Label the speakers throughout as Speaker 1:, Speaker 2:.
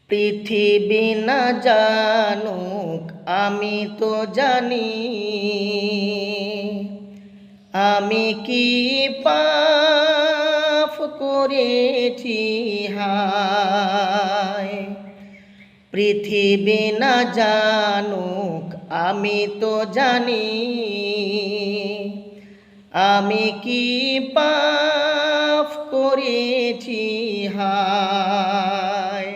Speaker 1: পৃথিবী না জানুক আমি তো জানি, আমি কি পাপ করেছি হায়। পৃথিবী না জানুক আমি তো জানি, আমি কি পাপ করেছি হায়।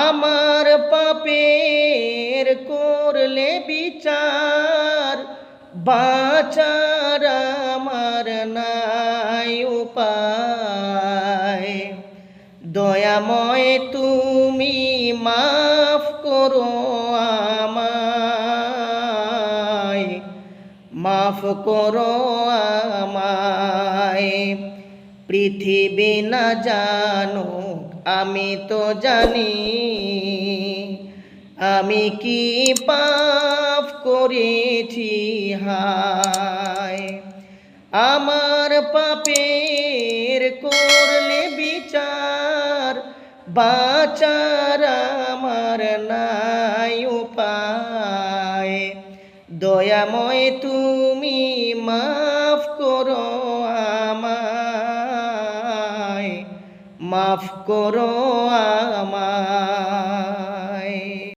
Speaker 1: আমার পাপের করলে বিচার, বাঁচার আমার নাই উপায়। দয়াময় তুমি মাফ করো আমায়, মাফ করো আমায়। পৃথিবী না জানুক আমি তো জানি, আমি কি পাপ করেছি হায়। আমার পাপের করলে বিচার, বাঁচার আমার নাই উপায়। দয়াময় তুমি মাফ করো আমায়, মাফ করো আমায়।